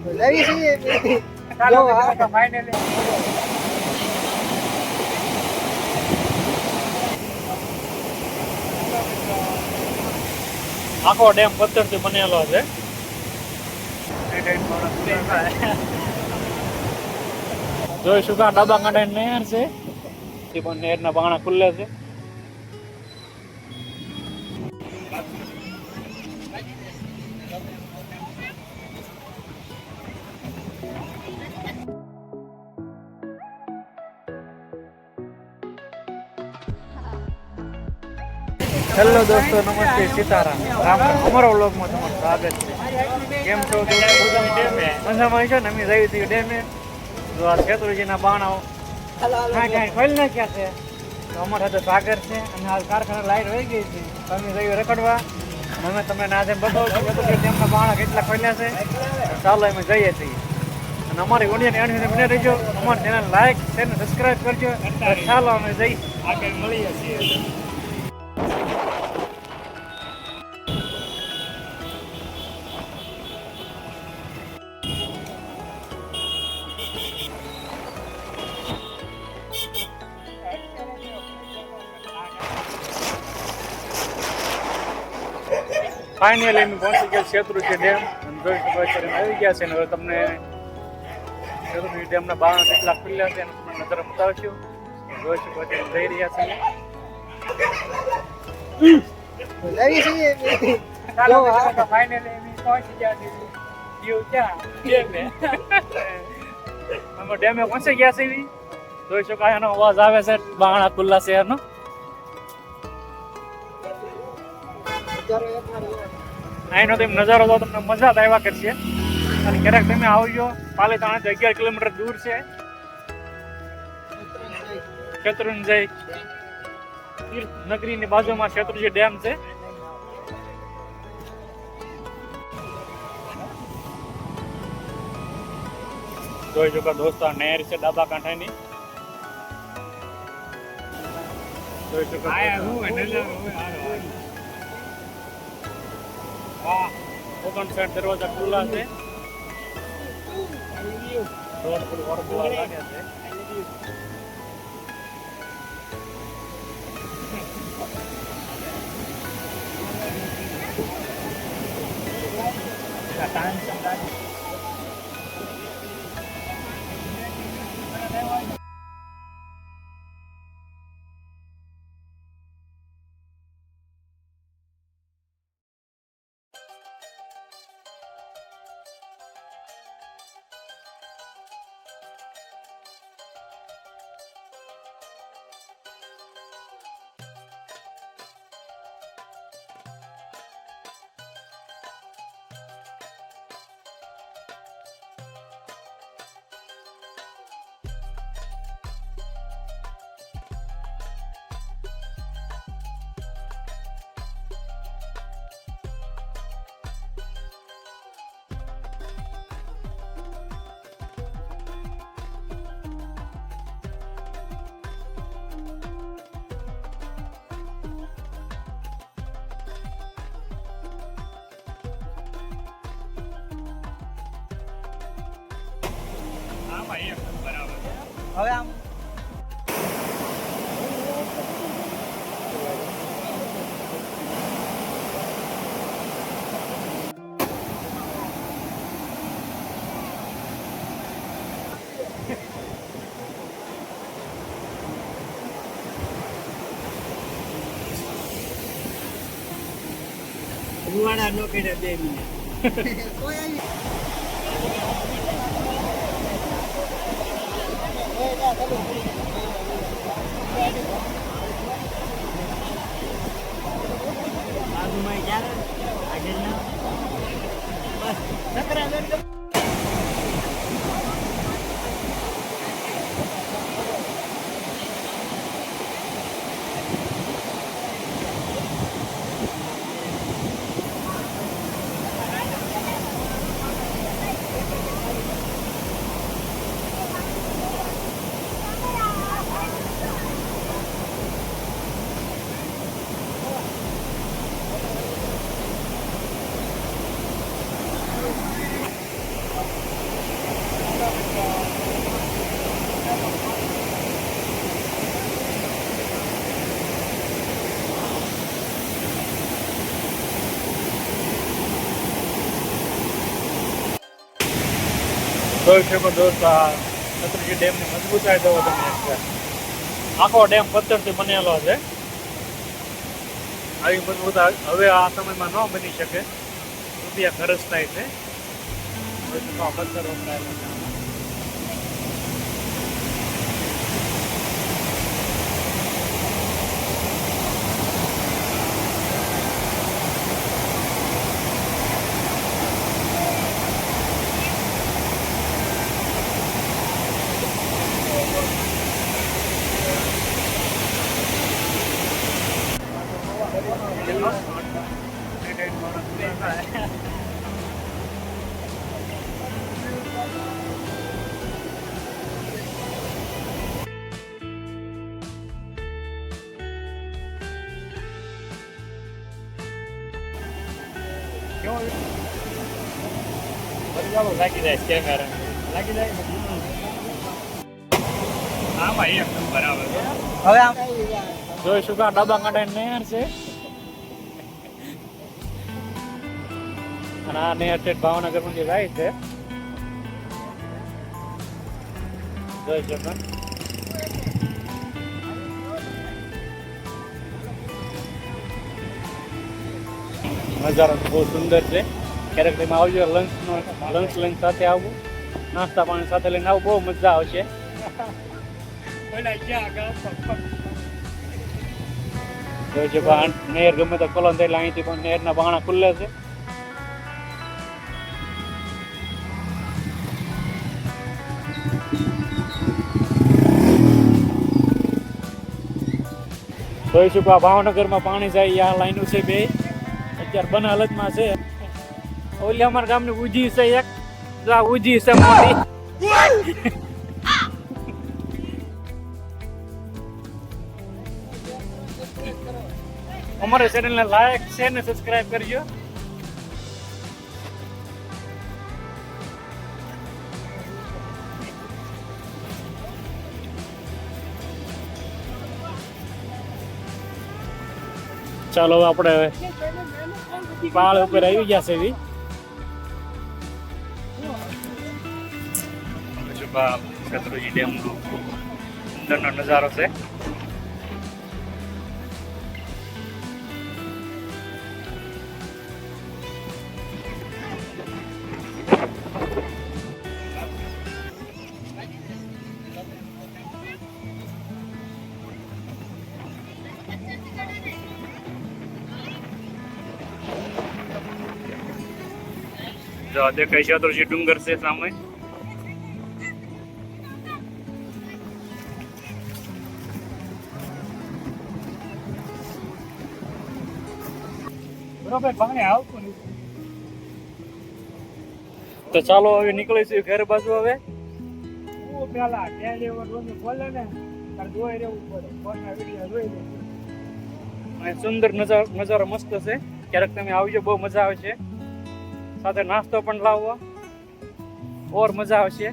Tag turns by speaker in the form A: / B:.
A: લઈ છીએ ફાઇનલી
B: આખો ડેમ પથ્થરથી બનેલો છે. જોઈશું કા ડાબા કાંઠે નહેર છે, એ પણ નહેરના બાણા ખુલ્લે છે. હેલો દોસ્તો, નમસ્તે, સીતારામ, રામ રામ. અમારા વ્લોગમાં તમારું સ્વાગત છે. કેમ છો? મજામાં છે ને? અમે જઈ હતી ડેમે. જો આ શેત્રુજીના બાણાઓ ખોલી નાખ્યા છે. તો અમારા સાથે સાગર છે અને હાલ કારખાના લાઈટ વહી ગઈ છે. તો અમે જઈએ રખડવા અને અમે તમને આજે બતાવું છું કે ડેમના બાણા કેટલા ખોલ્યા છે. ચાલો અમે જઈએ છીએ. અને અમારી ઓડિયન્સ એની બને રહેજો. અમારી ચેનલ લાઈક શેર અને સબસ્ક્રાઈબ કરજો. ચાલો અમે જઈ આગળ મળીએ છીએ. ફાઇનલી અમે પહોંચી ગયા શેત્રુજી ડેમ. જોઈ શકો અત્યારે આવી ગયા છે ને હવે તમને શેત્રુજી ડેમના બાણા કેટલા ખુલ્યા છે એનું તમને નજર બતાવશું. જોઈ શકો અત્યારે જઈ રહ્યા છીએ.
A: લઈ છીએ
B: ફાઇનલી અમે પહોંચી ગયા છીએ. અમે ડેમે પહોંચી ગયા છીએ. જોઈ શકો એનો અવાજ આવે છે બાણા ખુલ્લા શહેરનો. અહીંનો તમે નજારો તો તમને મજા જ આવ્યા કરશે. અને ક્યારેક તમે આવજો. પાલીતાણાથી 11 કિલોમીટર દૂર છે શેત્રુંજય તીર્થ નગરીની બાજુમાં શેત્રુંજય ડેમ છે. જોઈ શકો દોસ્તો, નહેર છે ડાબા કાંઠાની. જોઈ શકો ઓગણ સાઈડ દરવાજા ખુલ્લા છે. રોડ પર વરબોલા લાગ્યા છે.
A: હવે આમ
C: રૂવાડા નો કર્યા 2 મિનિટ. બાજુમાં ક્યારે આગળ ના બસ નકરા
B: જોઈ શકો દોસ્તો આ શેત્રુંજી ડેમની મજબૂતાઈ જોવો તમે એકવાર. આખો ડેમ પથ્થરથી બનેલો છે. આવી મજબૂતાઈ હવે આ સમયમાં ન બની શકે. રૂપિયા ખર્ચ થાય છે. જોઈ શકો આ પથ્થર વપરાયેલા છે. લાગી જાય કેમેરા લાગી જાય. હા ભાઈ એકદમ બરાબર.
A: હવે આમ
B: જોઈ શકો આ ડબ્બા કાઢે નહેર છે અને આ નહેર છે ભાવનગર માંથી જાય છે. જોઈ શકો નજારો બહુ સુંદર છે. ક્યારેક તમે આવજો લંચ સાથે આવવું, નાસ્તા પાણી સાથે લઈને આવું, બહુ મજા આવશે. જોઈ શકો નહેર ગમે તો ખોલો એટલે અહીંથી પણ નહેરના બાણા ખુલ્લે છે. જોઈ શકો આ ભાવનગરમાં પાણી જાય આ લાઈનો છે બે અત્યારે બન હાલતમાં છે. ઓલી અમારા ગામની ઉજી છે એક, જો આ ઉજી છે મોટી. અમારા ચેનલને લાઈક શેર ને સબસ્ક્રાઇબ કરજો. ચાલો આપણે પાળ ઉપર આવી ગયા છે. શેત્રુંજી ડેમનો સુંદરનો નજારો છે. જો દેખાય શેત્રુંજી ડુંગર છે સામે. પાણી આવતું નથી. તો ચાલો હવે નીકળીશું ઘર બાજુ. હવે પેલા બોલે ને જોઈ રહેવું પડે. સુંદર નજારો મસ્ત છે. ક્યારેક તમે આવજો, બહુ મજા આવશે. સાથે નાસ્તો પણ લાવવો ઓર મજા આવશે.